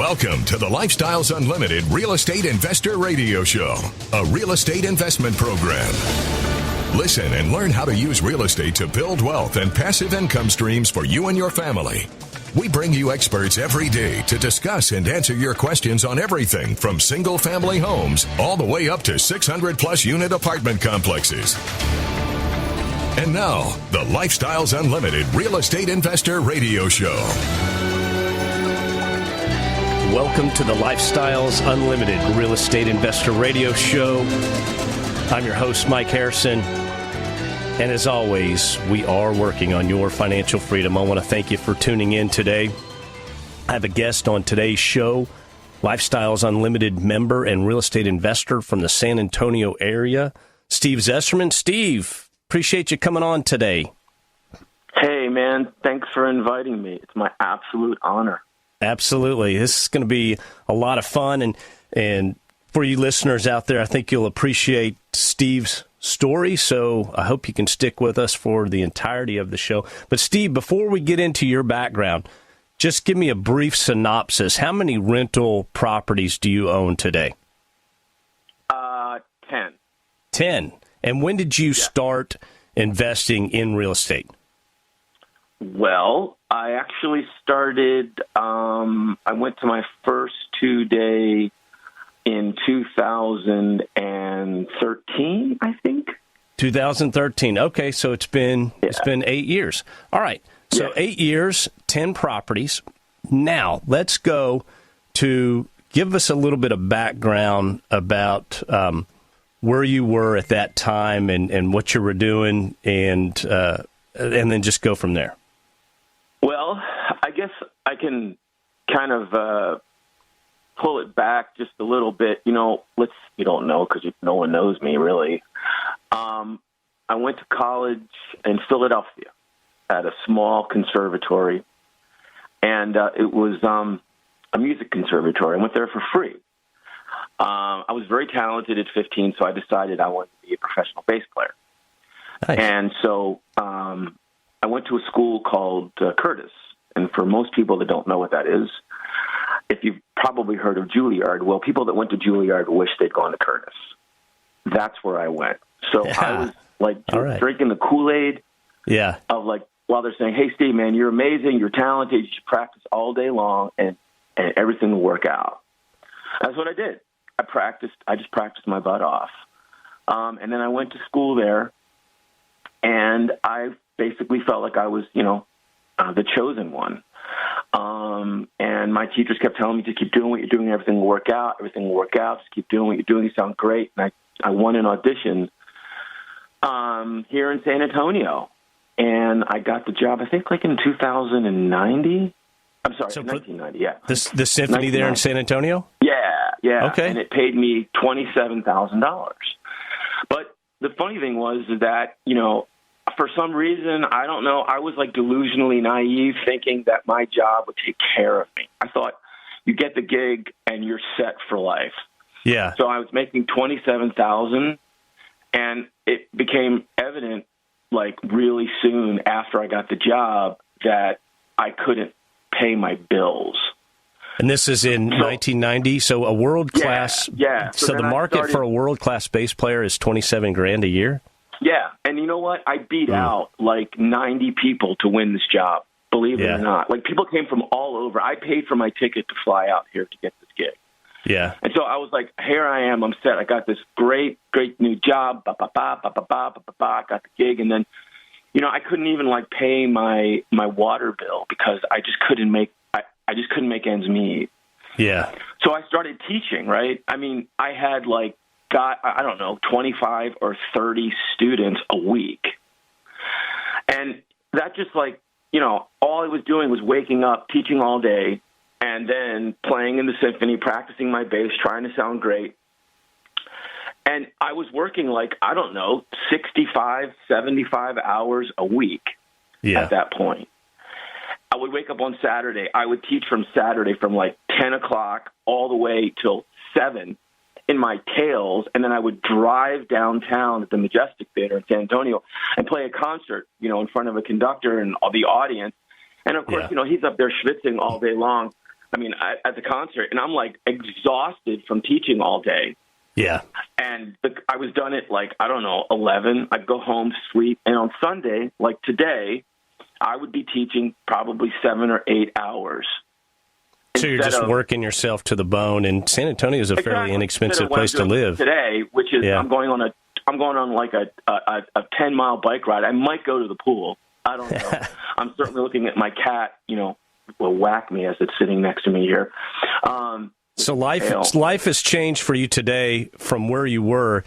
Welcome to the Lifestyles Unlimited Real Estate Investor Radio Show, a real estate investment program. Listen and learn how to use real estate to build wealth and passive income streams for you and your family. We bring you experts every day to discuss and answer your questions on everything from single-family homes all the way up to 600-plus unit apartment complexes. And now, the Lifestyles Unlimited Real Estate Investor Radio Show. Welcome to the Lifestyles Unlimited Real Estate Investor Radio Show. I'm your host, Mike Harrison. And as always, we are working on your financial freedom. I want to thank you for tuning in today. I have a guest on today's show, Lifestyles Unlimited member and real estate investor from the San Antonio area, Steve Zesserman. Steve, appreciate you coming on today. Hey, man. Thanks for inviting me. It's my absolute honor. Absolutely. This is going to be a lot of fun. And for you listeners out there, I think you'll appreciate Steve's story. So I hope you can stick with us for the entirety of the show. But Steve, before we get into your background, just give me a brief synopsis. How many rental properties do you own today? 10. 10. And when did you start investing in real estate? Well, I actually started, I went to my first 2-day in 2013, I think. 2013. Okay, so it's been 8 years. All right. So 8 years, 10 properties. Now, let's go to give us a little bit of background about where you were at that time and what you were doing, and then just go from there. Well, I guess I can kind of pull it back just a little bit. You don't know because no one knows me really. I went to college in Philadelphia at a small conservatory, and it was a music conservatory. I went there for free. I was very talented at 15, so I decided I wanted to be a professional bass player. Nice. And so I went to a school called Curtis. And for most people that don't know what that is, if you've probably heard of Juilliard, well, people that went to Juilliard wish they'd gone to Curtis. That's where I went. So I was like drinking the Kool-Aid of like, while they're saying, hey, Steve, man, you're amazing, you're talented, you should practice all day long, and everything will work out. That's what I did. I just practiced my butt off. And then I went to school there, and I basically felt like I was, the chosen one. And my teachers kept telling me to keep doing what you're doing, everything will work out, just keep doing what you're doing, you sound great. And I won an audition here in San Antonio, and I got the job, I think, like in 1990. I'm sorry, so 1990, yeah. The symphony there in San Antonio? Yeah. Okay. And it paid me $27,000. But the funny thing was that, for some reason, I don't know, I was like delusionally naive thinking that my job would take care of me. I thought you get the gig and you're set for life. Yeah. So I was making $27,000, and it became evident like really soon after I got the job that I couldn't pay my bills. And this is in 1990, so a world-class... Yeah. So the market for a world-class bass player is $27,000 a year? Yeah, and you know what? I beat out like 90 people to win this job, believe it or not. Like, people came from all over. I paid for my ticket to fly out here to get this gig. Yeah. And so I was like, here I am, I'm set. I got this great new job, I got the gig, and then, I couldn't even like pay my water bill because I just couldn't make ends meet. Yeah. So I started teaching, right? I mean, I had like got, 25 or 30 students a week. And that just like, all I was doing was waking up, teaching all day, and then playing in the symphony, practicing my bass, trying to sound great. And I was working like, 65, 75 hours a week at that point. I would wake up on Saturday. I would teach from Saturday from like 10 o'clock all the way till 7 in my tails, and then I would drive downtown at the Majestic Theater in San Antonio and play a concert, in front of a conductor and all the audience. And, of course, he's up there schwitzing all day long. at the concert, and I'm like exhausted from teaching all day. Yeah. And I was done at 11. I'd go home, sleep. And on Sunday, like today, I would be teaching probably 7 or 8 hours. So you're just working yourself to the bone, and San Antonio is a fairly inexpensive place to live. Today, which is, I'm going on like a 10-mile bike ride. I might go to the pool. I don't know. I'm certainly looking at my cat, will whack me as it's sitting next to me here. So life has changed for you today from where you were.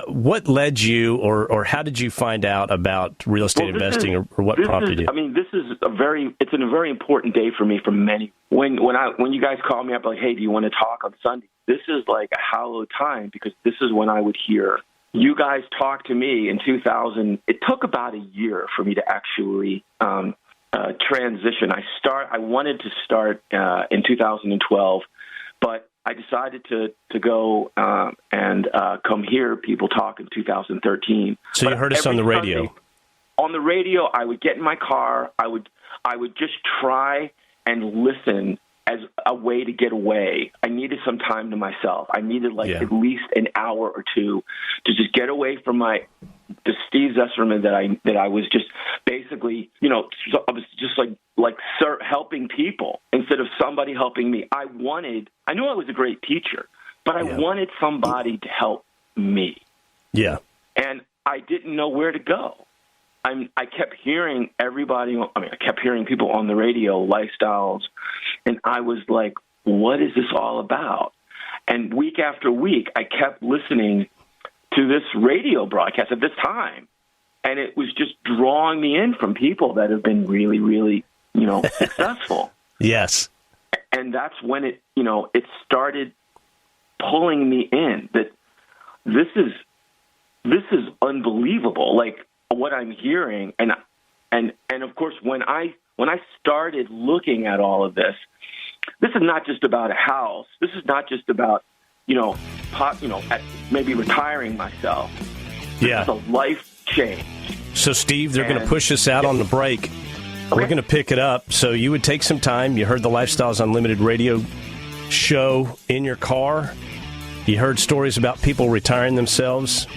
What led you, or how did you find out about real estate investing, or what prompted you? This is a very important day for me. For many, when you guys call me up like, hey, do you want to talk on Sunday? This is like a hallowed time, because this is when I would hear you guys talk to me in 2000. It took about a year for me to actually transition. I wanted to start in 2012, but I decided to go and come hear people talk in 2013. So you heard us on the radio. Sunday, on the radio, I would get in my car. I would just try and listen as a way to get away. I needed some time to myself. I needed at least an hour or two to just get away from the Steve Zesserman that I was just basically, I was just like helping people instead of somebody helping me. I knew I was a great teacher, but I wanted somebody to help me. Yeah. And I didn't know where to go. I kept hearing I kept hearing people on the radio, lifestyles, and I was like, what is this all about? And week after week, I kept listening to this radio broadcast at this time, and it was just drawing me in from people that have been really, really, successful. Yes. And that's when it started pulling me in, that this is unbelievable. Like, what I'm hearing, and of course, when I started looking at all of this is not just about a house. This is not just about maybe retiring myself. Yeah, it's a life change. So, Steve, they're going to push us out on the break. Okay. We're going to pick it up. So you would take some time. You heard the Lifestyles Unlimited radio show in your car. You heard stories about people retiring themselves.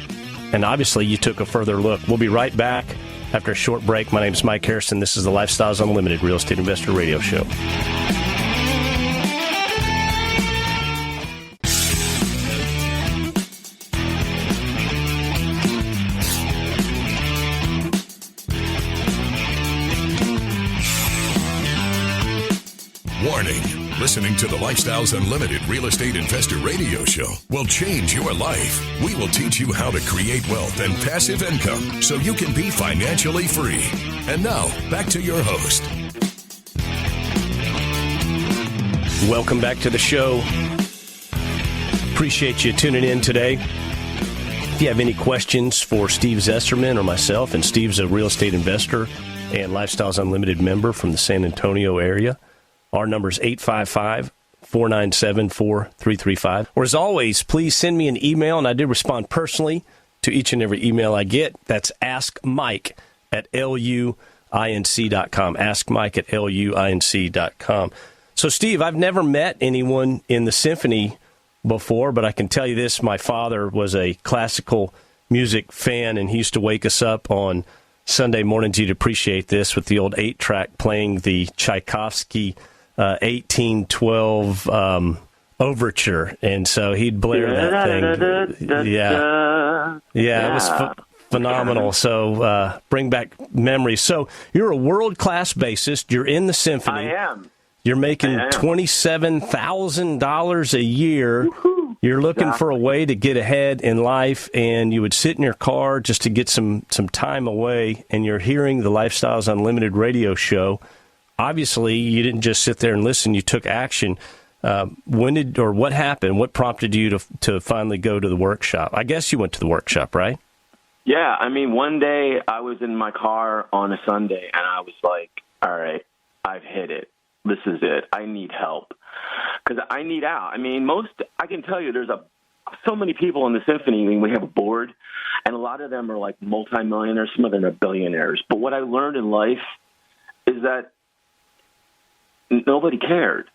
And obviously, you took a further look. We'll be right back after a short break. My name is Mike Harrison. This is the Lifestyles Unlimited Real Estate Investor Radio Show. Warning. Listening to the Lifestyles Unlimited Real Estate Investor Radio Show will change your life. We will teach you how to create wealth and passive income so you can be financially free. And now, back to your host. Welcome back to the show. Appreciate you tuning in today. If you have any questions for Steve Zesserman or myself, and Steve's a real estate investor and Lifestyles Unlimited member from the San Antonio area, our number is 855-497-4335. Or as always, please send me an email, and I did respond personally to each and every email I get. That's askmike@luinc.com. Askmike@luinc.com. So, Steve, I've never met anyone in the symphony before, but I can tell you this. My father was a classical music fan, and he used to wake us up on Sunday mornings. You'd appreciate this, with the old 8-track playing the Tchaikovsky 1812 overture, and so he'd blare that thing. Yeah, it was phenomenal. So bring back memories. So you're a world-class bassist. You're in the symphony. I am. You're making $27,000 a year. Woo-hoo. You're looking for a way to get ahead in life, and you would sit in your car just to get some time away, and you're hearing the Lifestyles Unlimited radio show. Obviously, you didn't just sit there and listen. You took action. What happened? What prompted you to finally go to the workshop? I guess you went to the workshop, right? Yeah. One day I was in my car on a Sunday, and I was like, all right, I've hit it. This is it. I need help because I need out. I can tell you there's so many people in the symphony. We have a board, and a lot of them are like multimillionaires. Some of them are billionaires. But what I learned in life is that nobody cared.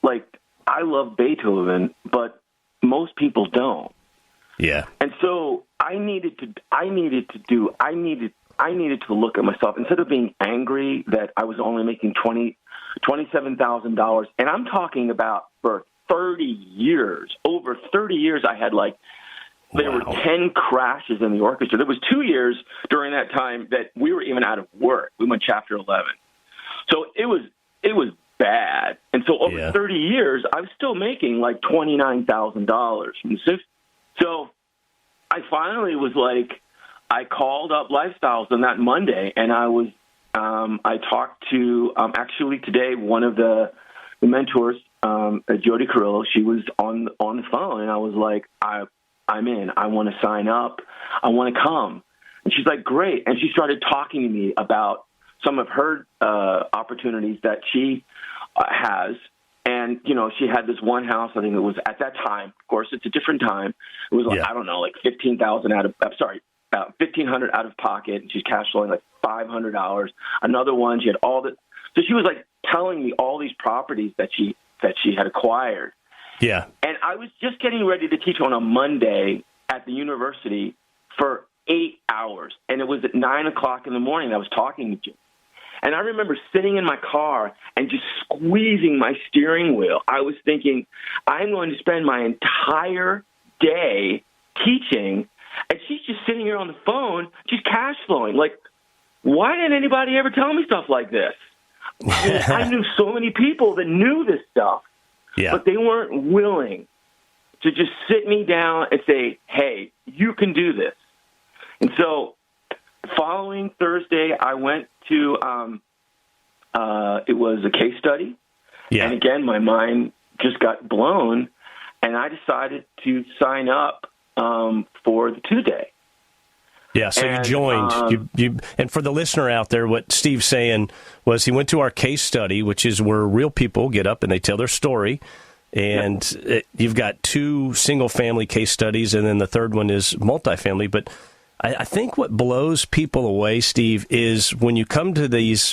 like, I love Beethoven, but most people don't. Yeah. And so I needed to look at myself instead of being angry that I was only making $27,000. And I'm talking about for 30 years, over 30 years, I had there were 10 crashes in the orchestra. There was 2 years during that time that we were even out of work. We went Chapter 11. So it was bad. And so over 30 years, I was still making like $29,000 from the symphony. So I finally was like, I called up Lifestyles on that Monday, and I talked to, actually today, one of the mentors, Jody Carrillo. She was on the phone, and I was like, I'm in. I want to sign up. I want to come. And she's like, great. And she started talking to me about some of her opportunities that she has. And, she had this one house, I think it was at that time, of course, it's a different time. It was like, I don't know, like $1,500 out of pocket. And she's cash flowing like $500. Another one, she had all the, so she was like telling me all these properties that she had acquired. Yeah. And I was just getting ready to teach on a Monday at the university for 8 hours. And it was at 9 o'clock in the morning I was talking to you. And I remember sitting in my car and just squeezing my steering wheel. I was thinking, I'm going to spend my entire day teaching, and she's just sitting here on the phone, just cash flowing. Like, why didn't anybody ever tell me stuff like this? I knew so many people that knew this stuff, but they weren't willing to just sit me down and say, hey, you can do this. And so following Thursday, I went to, it was a case study. Yeah. And again, my mind just got blown, and I decided to sign up for the 2-day. Yeah, so you joined. And for the listener out there, what Steve's saying was he went to our case study, which is where real people get up and they tell their story. And you've got 2 single-family case studies, and then the third one is multifamily. But I think what blows people away, Steve, is when you come to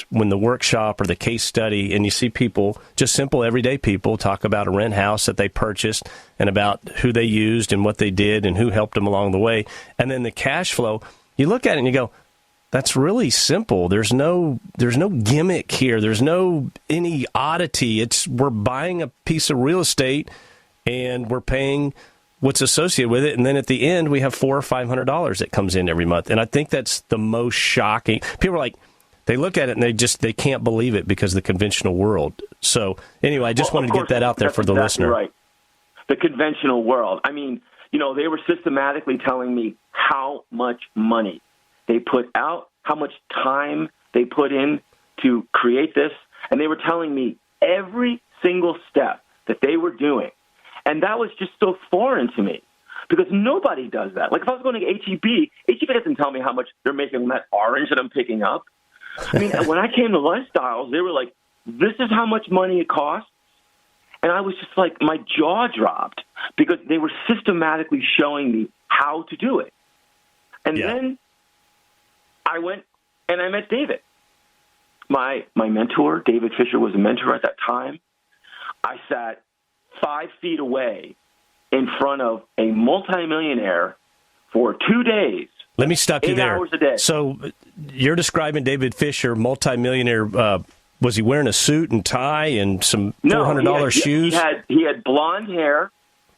when the workshop or the case study, and you see people, just simple everyday people, talk about a rent house that they purchased and about who they used and what they did and who helped them along the way. And then the cash flow, you look at it and you go, that's really simple. There's no gimmick here. There's any oddity. We're buying a piece of real estate and we're paying what's associated with it, and then at the end we have $400 or $500 that comes in every month. And I think that's the most shocking. People are like, they look at it and they can't believe it because of the conventional world. So anyway, I just wanted to get that out there for the listener. Right. The conventional world. I mean, they were systematically telling me how much money they put out, how much time they put in to create this, and they were telling me every single step that they were doing. And that was just so foreign to me because nobody does that. Like if I was going to HEB doesn't tell me how much they're making on that orange that I'm picking up. I mean, when I came to Lifestyles, they were like, this is how much money it costs. And I was just like, my jaw dropped because they were systematically showing me how to do it. And then I went and I met David. My mentor, David Fisher, was a mentor at that time. I sat 5 feet away in front of a multimillionaire for 2 days. Let me stop you there. 8 hours a day. So you're describing David Fisher, multimillionaire. Was he wearing a suit and tie and some $400 shoes? He had blonde hair.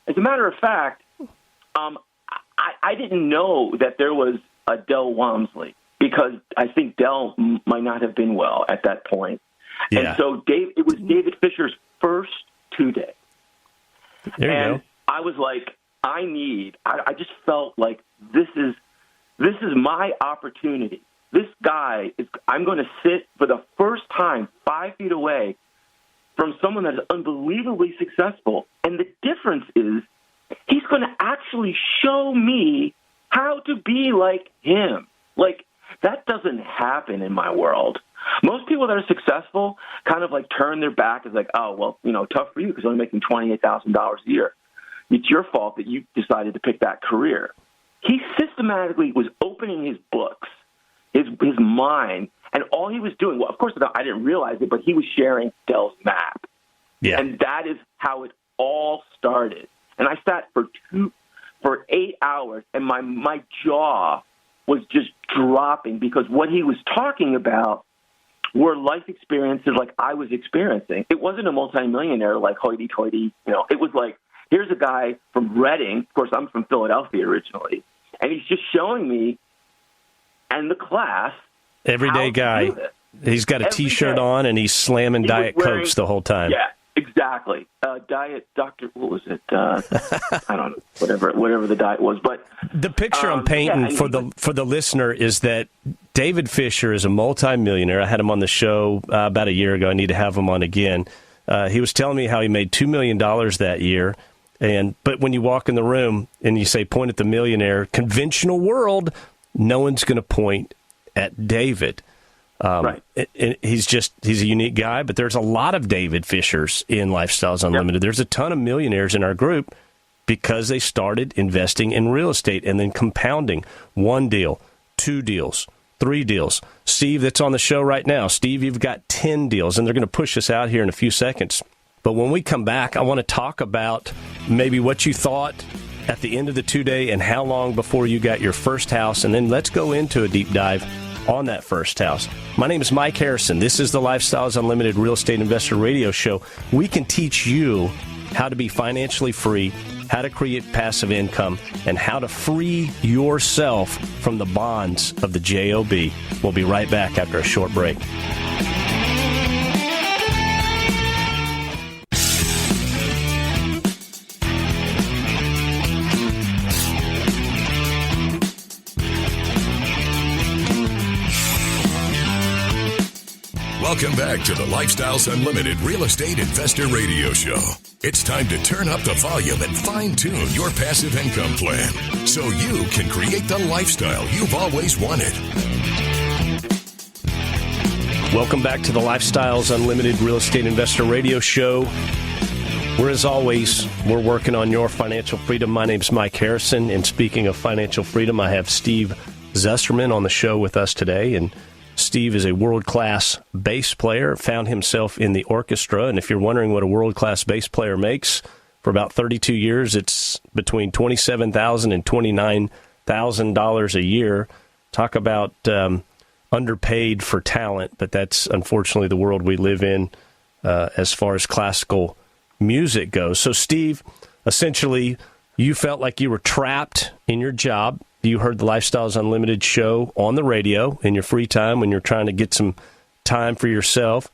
As a matter of fact, I didn't know that there was a Del Walmsley because I think Del might not have been well at that point. Yeah. And so it was David Fisher's first 2-day. There you go. I was like, I just felt like this is my opportunity. This guy I'm going to sit for the first time 5 feet away from someone that is unbelievably successful. And the difference is he's going to actually show me how to be like him. Like that doesn't happen in my world. Most people that are successful kind of like turn their back as like, oh, well, tough for you because you're only making $28,000 a year. It's your fault that you decided to pick that career. He systematically was opening his books, his mind, and all he was doing, well, of course, I didn't realize it, but he was sharing Del's map. Yeah. And that is how it all started. And I sat for 8 hours, and my jaw was just dropping because what he was talking about were life experiences like I was experiencing. It wasn't a multimillionaire like hoity-toity. It was like, here's a guy from Reading. Of course, I'm from Philadelphia originally. And he's just showing me and the class everyday guy. He's got a T-shirt on, and he's slamming Diet Cokes the whole time. Yeah, exactly. Diet Dr. What was it? I don't know. Whatever the diet was. But the picture I'm painting for the listener is that David Fisher is a multimillionaire. I had him on the show about a year ago. I need to have him on again. He was telling me how he made $2 million that year. But when you walk in the room and you say, point at the millionaire, conventional world, no one's going to point at David. Right. He's a unique guy, but there's a lot of David Fishers in Lifestyles Unlimited. Yep. There's a ton of millionaires in our group because they started investing in real estate and then compounding 1 deal, 2 deals, 3 deals. Steve, that's on the show right now. Steve, you've got 10 deals, and they're going to push us out here in a few seconds. But when we come back, I want to talk about maybe what you thought at the end of the 2-day and how long before you got your first house, and then let's go into a deep dive on that first house. My name is Mike Harrison. This is the Lifestyles Unlimited Real Estate Investor Radio Show. We can teach you how to be financially free, how to create passive income, and how to free yourself from the bonds of the JOB. We'll be right back after a short break. Welcome back to the Lifestyles Unlimited Real Estate Investor Radio Show. It's time to turn up the volume and fine-tune your passive income plan so you can create the lifestyle you've always wanted. Welcome back to the Lifestyles Unlimited Real Estate Investor Radio Show, where, as always, we're working on your financial freedom. My name's Mike Harrison, and speaking of financial freedom, I have Steve Zesterman on the show with us today, and Steve is a world-class bass player, found himself in the orchestra, and if you're wondering what a world-class bass player makes, for about 32 years, it's between $27,000 and $29,000 a year. Talk about underpaid for talent, but that's unfortunately the world we live in as far as classical music goes. So, Steve, essentially, you felt like you were trapped in your job. You heard the Lifestyles Unlimited show on the radio in your free time when you're trying to get some time for yourself.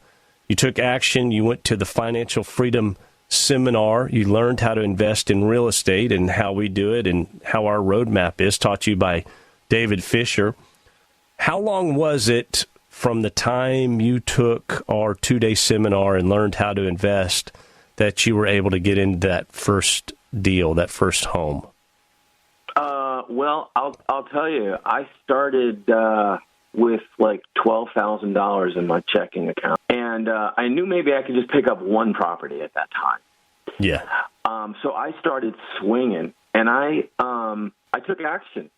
You took action. You went to the Financial Freedom Seminar. You learned how to invest in real estate and how we do it and how our roadmap is, taught you by David Fisher. How long was it from the time you took our 2-day seminar and learned how to invest that you were able to get into that first deal, that first home? Well, I'll tell you, I started with like $12,000 in my checking account, and I knew maybe I could just pick up one property at that time. Yeah. So I started swinging, and I took action,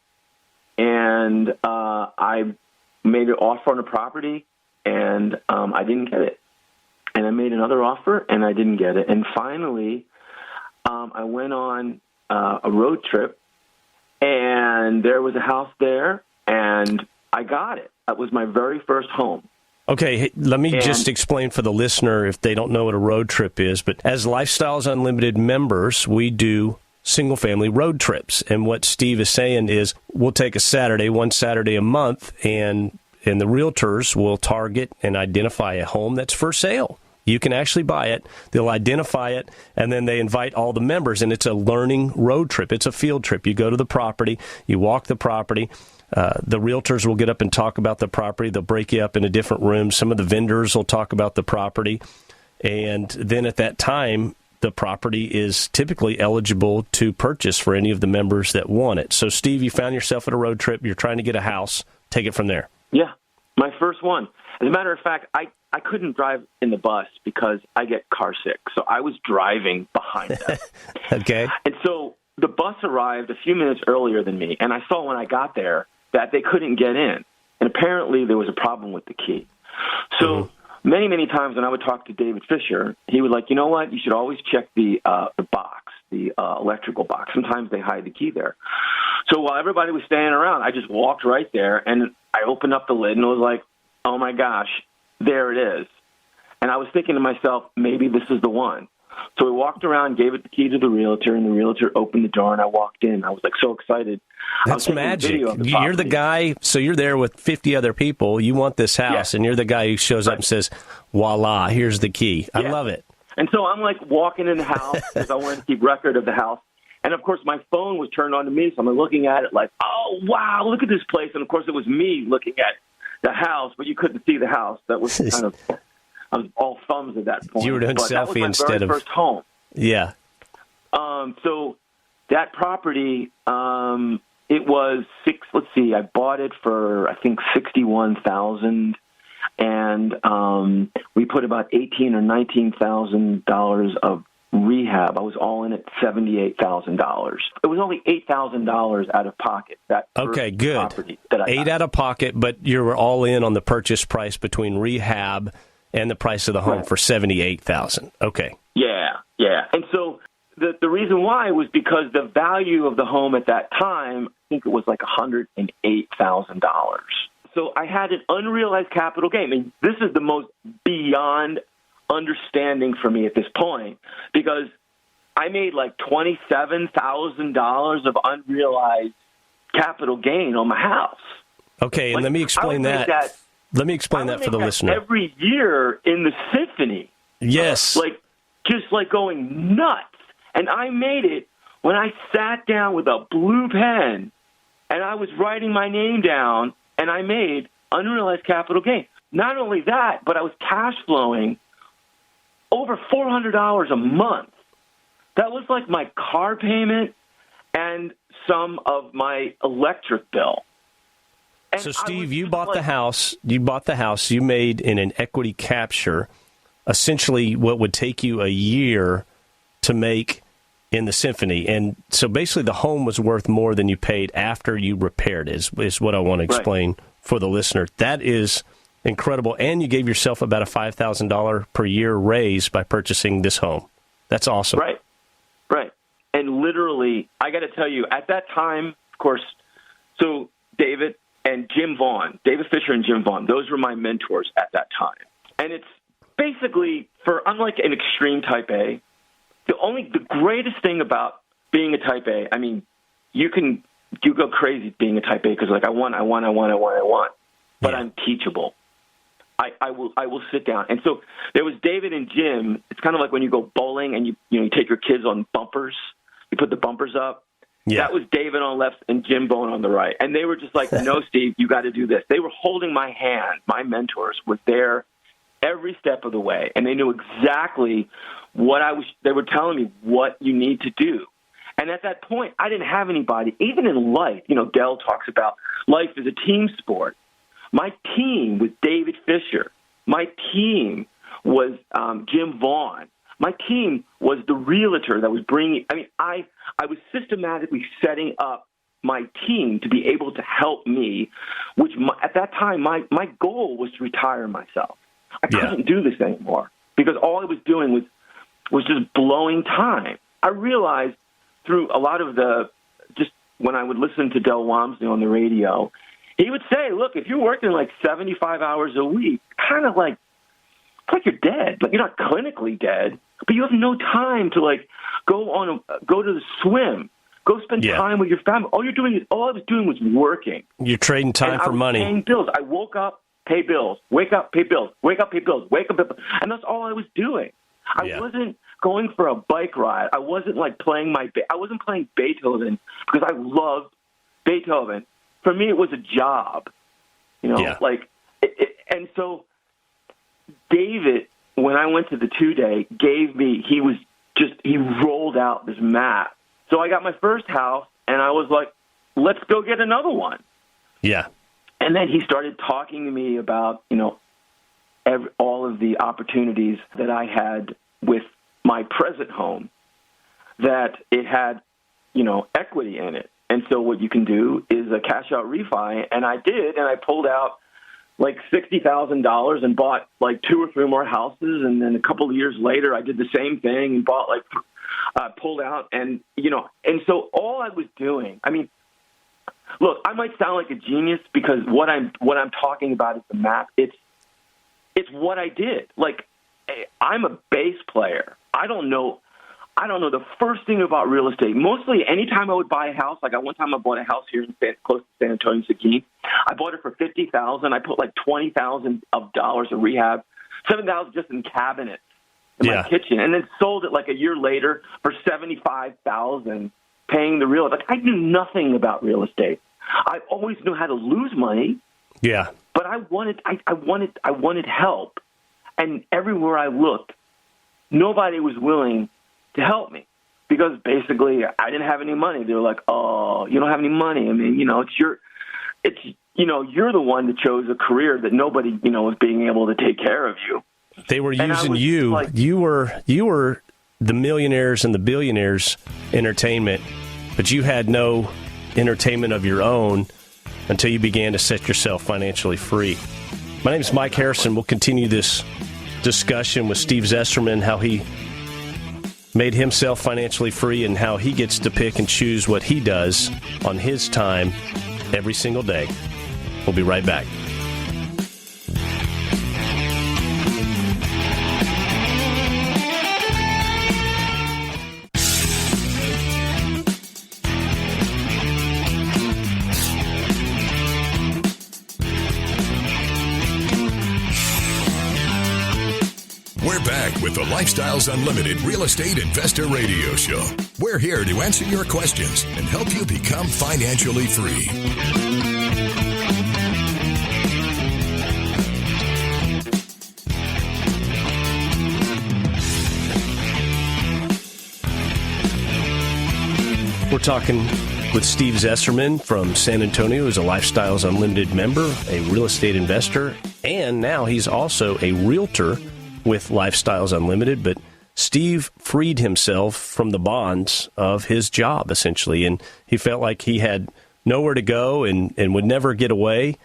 and I made an offer on a property, and I didn't get it, and I made another offer, and I didn't get it, and finally, I went on a road trip. And there was a house there, and I got it. That was my very first home. Okay, let me just explain for the listener if they don't know what a road trip is. But as Lifestyles Unlimited members, we do single-family road trips. And what Steve is saying is we'll take one Saturday a month, and the realtors will target and identify a home that's for sale. You can actually buy it. They'll identify it, and then they invite all the members, and it's a learning road trip. It's a field trip. You go to the property. You walk the property. The realtors will get up and talk about the property. They'll break you up into different rooms. Some of the vendors will talk about the property, and then at that time, the property is typically eligible to purchase for any of the members that want it. So, Steve, you found yourself at a road trip. You're trying to get a house. Take it from there. Yeah, my first one. As a matter of fact, I couldn't drive in the bus because I get car sick, so I was driving behind them. Okay. And so the bus arrived a few minutes earlier than me, and I saw when I got there that they couldn't get in. And apparently there was a problem with the key. So many, many times when I would talk to David Fisher, he would like, you know what, you should always check the box, the electrical box. Sometimes they hide the key there. So while everybody was standing around, I just walked right there, and I opened up the lid, and it was like, oh, my gosh, there it is. And I was thinking to myself, maybe this is the one. So we walked around, gave it the key to the realtor, and the realtor opened the door, and I walked in. I was like so excited. That's magic. You're the guy, so you're there with 50 other people. You want this house, and you're the guy who shows up and says, voila, here's the key. I love it. And so I'm like walking in the house because I wanted to keep record of the house. And, of course, my phone was turned on to me, so I'm looking at it like, oh, wow, look at this place. And, of course, it was me looking at the house, but you couldn't see the house. That was kind of, I was all thumbs at that point. You were doing selfie instead of. First home. Yeah. So that property, it was I bought it for, I think, $61,000. And we put about $18,000 or $19,000 of rehab. I was all in at $78,000. It was only $8,000 out of pocket. Okay, good. Property that I got. Out of pocket, but you were all in on the purchase price between rehab and the price of the home for $78,000. Okay. Yeah. And so the reason why was because the value of the home at that time, I think it was like $108,000. So I had an unrealized capital gain. I mean, this is the most beyond understanding for me at this point, because I made like $27,000 of unrealized capital gain on my house. Okay, and let me explain that. Let me explain that for the listener. Every year in the symphony. Yes. Just going nuts. And I made it when I sat down with a blue pen and I was writing my name down, and I made unrealized capital gain. Not only that, but I was cash flowing over $400 a month. That was like my car payment and some of my electric bill. And so, Steve, you bought the house. You made in an equity capture essentially what would take you a year to make in the symphony. And so basically the home was worth more than you paid after you repaired is what I want to explain for the listener. That is incredible. And you gave yourself about a $5,000 per year raise by purchasing this home. That's awesome. Right. And literally, I got to tell you, at that time, of course, so David Fisher and Jim Vaughn, those were my mentors at that time. And it's basically, unlike an extreme type A, the greatest thing about being a type A, I mean, you go crazy being a type A because I want. But I'm teachable. I will sit down. And so there was David and Jim. It's kind of like when you go bowling and you take your kids on bumpers. You put the bumpers up. Yeah. That was David on the left and Jim Bone on the right. And they were just like, no, Steve, you got to do this. They were holding my hand. My mentors were there every step of the way. And they knew exactly they were telling me what you need to do. And at that point, I didn't have anybody, even in life. Dell talks about life is a team sport. My team was David Fisher. My team was Jim Vaughn. My team was the realtor that was bringing. I was systematically setting up my team to be able to help me, which at that time, my goal was to retire myself. I couldn't do this anymore because all I was doing was just blowing time. I realized through a lot of just when I would listen to Del Walmsley on the radio, he would say, look, if you're working like 75 hours a week, kind of like you're dead. Like you're not clinically dead, but you have no time to go to the swim, go spend time with your family. All I was doing was working. You're trading time for money. Paying bills. I woke up, pay bills, wake up, pay bills, wake up, pay bills, wake up, pay bills. And that's all I was doing. I wasn't going for a bike ride. I wasn't playing Beethoven because I loved Beethoven. For me, it was a job, and so David, when I went to the 2-day, he rolled out this map. So I got my first house, and I was like, let's go get another one. Yeah. And then he started talking to me about, all of the opportunities that I had with my present home, that it had, equity in it. And so what you can do is a cash out refi. And I did, and I pulled out like $60,000 and bought like 2 or 3 more houses. And then a couple of years later, I did the same thing and bought pulled out. And, and so all I was doing, I mean, look, I might sound like a genius because what I'm talking about is the math. It's what I did. Like, I'm a bass player. I don't know the first thing about real estate. Mostly anytime I would buy a house, like one time I bought a house here in close to San Antonio, Seguin. I bought it for $50,000. I put like $20,000 of rehab, $7,000 just in cabinets in my kitchen, and then sold it like a year later for $75,000, paying the realtor. Like, I knew nothing about real estate. I always knew how to lose money. Yeah. But I wanted help, and everywhere I looked, nobody was willing to help me because basically I didn't have any money. They were like, "Oh, you don't have any money." I mean, you're the one that chose a career that nobody, was being able to take care of you. They were using you. Like, you were the millionaires and the billionaires entertainment, but you had no entertainment of your own until you began to set yourself financially free. My name is Mike Harrison. We'll continue this discussion with Steve Zesterman, how he made himself financially free and how he gets to pick and choose what he does on his time every single day. We'll be right back. We're back with the Lifestyles Unlimited Real Estate Investor Radio Show. We're here to answer your questions and help you become financially free. We're talking with Steve Zesterman from San Antonio, who's a Lifestyles Unlimited member, a real estate investor, and now he's also a realtor with Lifestyles Unlimited. But Steve freed himself from the bonds of his job, essentially, and he felt like he had nowhere to go and would never get away,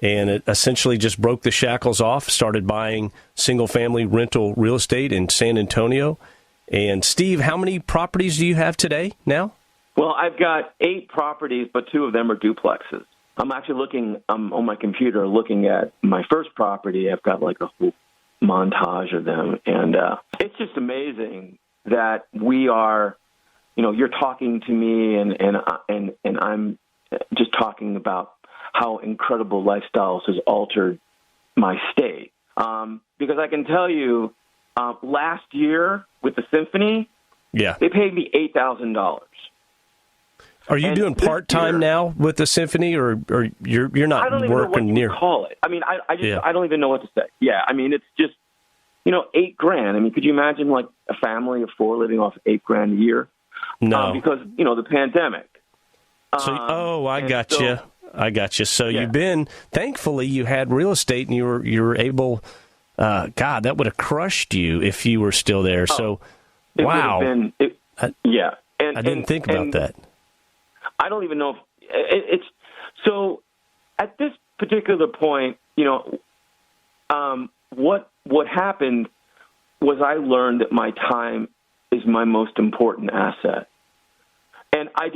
and it essentially just broke the shackles off, started buying single-family rental real estate in San Antonio. And, Steve, how many properties do you have today now? Well, I've got 8 properties, but 2 of them are duplexes. I'm actually looking on my computer, looking at my first property. I've got like a whole montage of them, and it's just amazing that we are, you're talking to me, and I'm just talking about how incredible Lifestyles has altered my state. Because I can tell you, last year with the symphony, they paid me $8,000. Are you doing part-time now with the symphony, or you're not working near? Call it. I mean, I don't even know what to say. Yeah, I mean, it's just, $8,000. I mean, could you imagine like a family of 4 living off $8,000 a year? No, because the pandemic. I got you. So you've been, thankfully, you had real estate, and you were able. God, that would have crushed you if you were still there. So, wow. I didn't think about that. I don't even know if it's so. At this particular point, what happened was I learned that my time is my most important asset, and I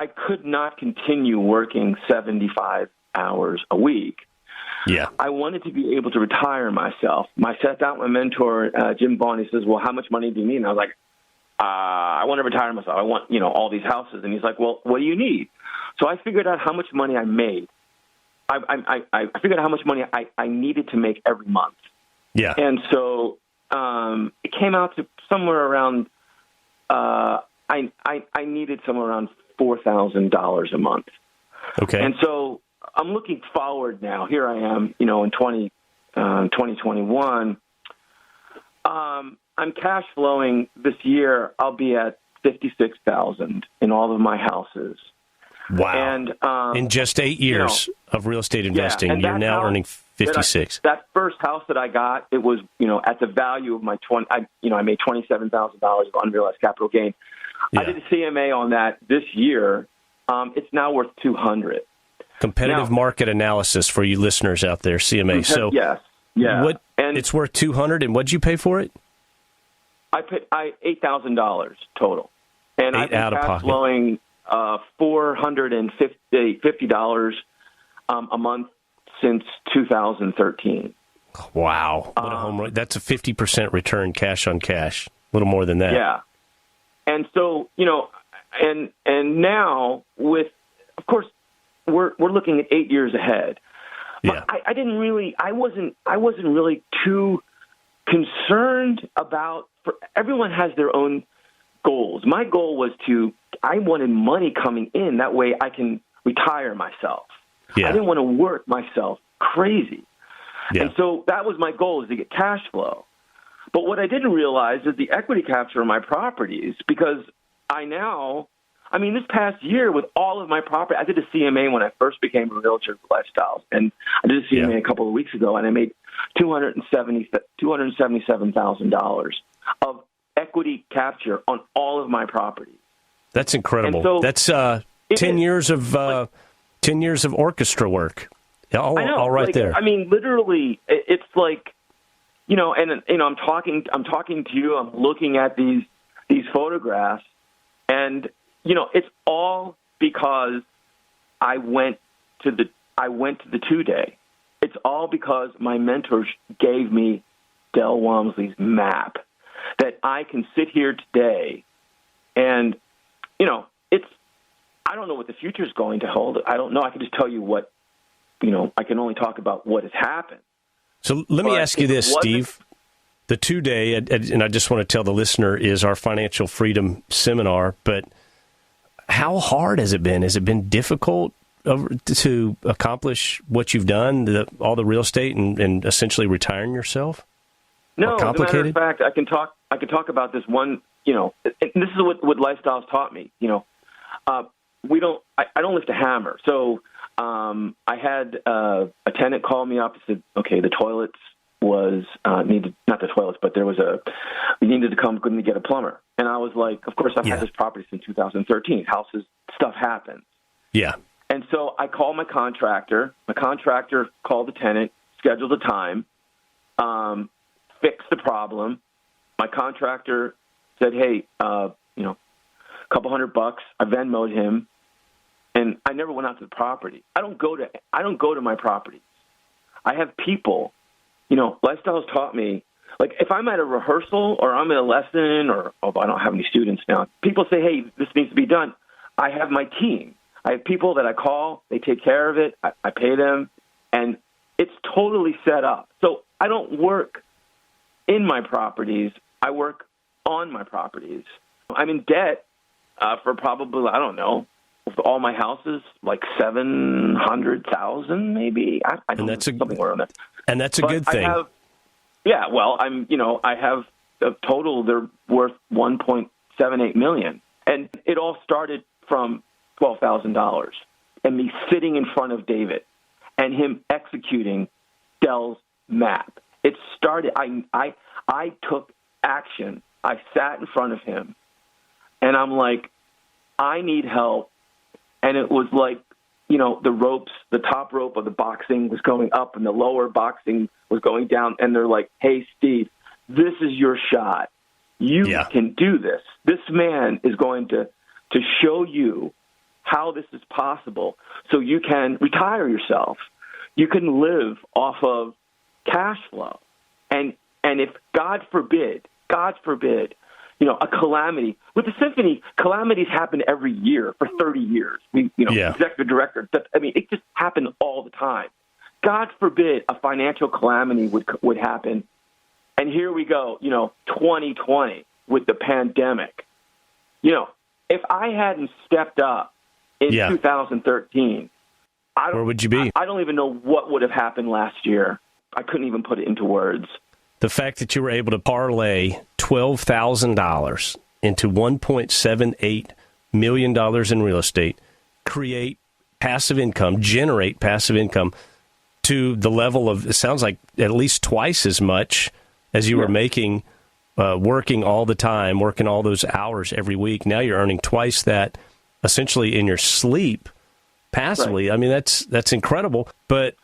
could not continue working 75 hours a week. Yeah, I wanted to be able to retire myself. I sat down with my mentor, Jim Vaughn. He says, "Well, how much money do you need?" And I was like, I want to retire myself. I want, all these houses. And he's like, well, what do you need? So I figured out how much money I made. I figured out how much money I needed to make every month. Yeah. And so it came out to somewhere around, I needed somewhere around $4,000 a month. Okay. And so I'm looking forward now. Here I am, in 2021. I'm cash flowing this year. I'll be at $56,000 in all of my houses. Wow! And in just 8 years of real estate investing, you're now earning 56. That first house that I got, it was at the value of my I made $27,000 of unrealized capital gain. Yeah. I did a CMA on that this year. It's now worth $200,000. Competitive market analysis for you listeners out there, CMA. So yes, yeah. And it's worth $200, and what'd you pay for it? I paid $8,000 total, and I've been out of cash pocket. flowing $450 a month since 2013. Wow, what a home run! That's a 50% return, cash on cash. A little more than that. Yeah, and so and now with, of course, we're looking at 8 years ahead. Yeah. I wasn't really too concerned about. Everyone has their own goals. My goal was I wanted money coming in. That way I can retire myself. Yeah. I didn't want to work myself crazy. Yeah. And so that was my goal, is to get cash flow. But what I didn't realize is the equity capture of my properties, because this past year with all of my property, I did a CMA when I first became a realtor for Lifestyles, and I did a CMA a couple of weeks ago, and I made $277,000 of equity capture on all of my properties. That's incredible. So that's 10 years of 10 years of orchestra work. All right there. I mean, literally, it's like, and I'm talking to you. I'm looking at these photographs, and it's all because I went to the 2-day. It's all because my mentors gave me Del Walmsley's map, that I can sit here today and, I don't know what the future is going to hold. I don't know. I can just tell you what, I can only talk about what has happened. So let me ask you this, Steve. The 2-day, and I just want to tell the listener, is our financial freedom seminar, but how hard has it been? Has it been difficult to accomplish what you've done, all the real estate and essentially retiring yourself? No, or complicated? As a matter of fact, I can talk about this one, and this is what Lifestyles taught me. I don't lift a hammer. So I had a tenant call me up and said, okay, the toilets was needed, not the toilets, but we needed to come and get a plumber. And I was like, of course, I've had this property since 2013. Houses, stuff happens. Yeah. And so I called my contractor. My contractor called the tenant, scheduled a time, fixed the problem. My contractor said, hey, a couple $100. I Venmo'd him, and I never went out to the property. I don't go to my properties. I have people. Lifestyles taught me, like, if I'm at a rehearsal or I'm in a lesson, or although I don't have any students now, people say, hey, this needs to be done. I have my team. I have people that I call. They take care of it. I pay them, and it's totally set up. So I don't work in my properties. I work on my properties. I'm in debt for probably, I don't know, with all my houses, like $700,000 maybe. I don't know, something around that. And that's a good thing. I have a total, they're worth $1.78 million. And it all started from $12,000 and me sitting in front of David and him executing Del's map. It started, I took action. I sat in front of him and I'm like, I need help. And it was like, the ropes, the top rope of the boxing was going up and the lower boxing was going down. And they're like, hey, Steve, this is your shot. You can do this. This man is going to show you how this is possible so you can retire yourself. You can live off of cash flow. And if, God forbid, a calamity. With the symphony, calamities happen every year for 30 years. Executive director. It just happened all the time. God forbid a financial calamity would happen. And here we go, 2020 with the pandemic. If I hadn't stepped up in 2013, where would you be? I don't even know what would have happened last year. I couldn't even put it into words. The fact that you were able to parlay $12,000 into $1.78 million in real estate, create passive income, generate passive income to the level of, it sounds like at least twice as much as you were making, working all the time, working all those hours every week. Now you're earning twice that essentially in your sleep. passively. Right. I mean, that's incredible. But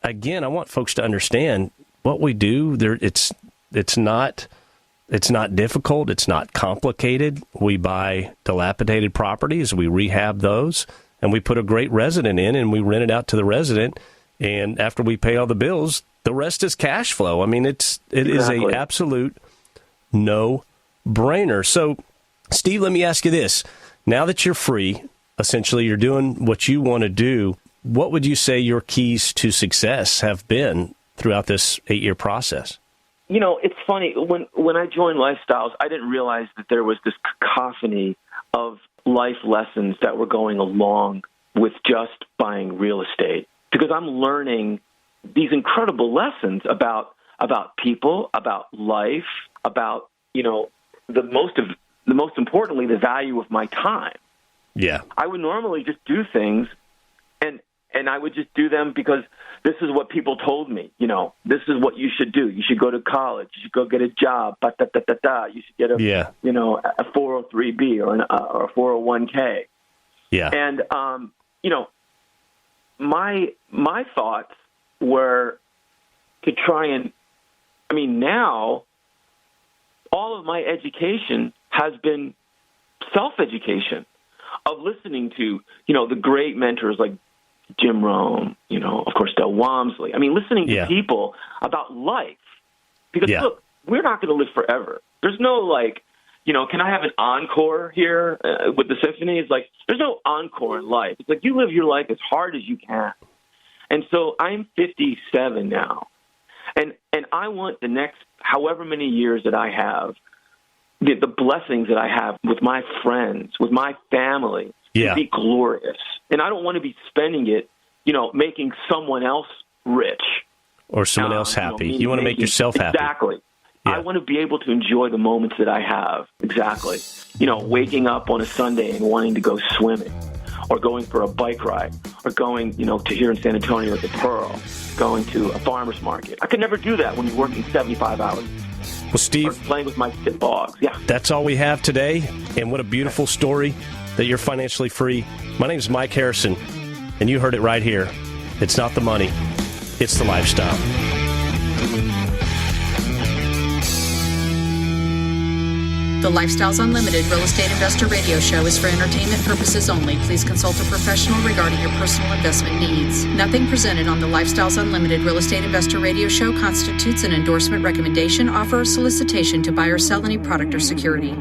again, I want folks to understand what we do. It's not difficult. It's not complicated. We buy dilapidated properties, we rehab those, and we put a great resident in, and we rent it out to the resident. And after we pay all the bills, the rest is cash flow. I mean, it is a absolute no-brainer. So, Steve, let me ask you this. Now that you're free, essentially you're doing what you want to do, what would you say your keys to success have been throughout this 8-year process? You know, it's funny. When I joined Lifestyles, I didn't realize that there was this cacophony of life lessons that were going along with just buying real estate. Because I'm learning these incredible lessons about people, about life, about, you know, the most importantly, the value of my time. Yeah. I would normally just do things and I would just do them because this is what people told me, you know, this is what you should do. You should go to college. You should go get a job. You should get a 403B or a 401k. Yeah. And, you know, my thoughts were to try and, I mean, now all of my education has been self-education of listening to, you know, the great mentors like Jim Rohn, you know, of course, Del Walmsley. I mean, listening to people about life. Because, look, we're not going to live forever. There's no, like, you know, can I have an encore here with the symphony? It's like, there's no encore in life. It's like you live your life as hard as you can. And so I'm 57 now. And I want the next however many years that I have, the blessings that I have with my friends, with my family, to be glorious. And I don't want to be spending it, you know, making someone else rich. Or someone else happy. You want to make yourself happy. Exactly. Yeah. I want to be able to enjoy the moments that I have. Exactly. You know, waking up on a Sunday and wanting to go swimming, or going for a bike ride, or going, you know, to here in San Antonio at the Pearl, going to a farmer's market. I could never do that when you're working 75 hours. Well, Steve, or playing with my dogs. Yeah. That's all we have today. And what a beautiful story that you're financially free. My name is Mike Harrison, and you heard it right here. It's not the money, it's the lifestyle. The Lifestyles Unlimited Real Estate Investor Radio Show is for entertainment purposes only. Please consult a professional regarding your personal investment needs. Nothing presented on the Lifestyles Unlimited Real Estate Investor Radio Show constitutes an endorsement, recommendation, offer, or solicitation to buy or sell any product or security.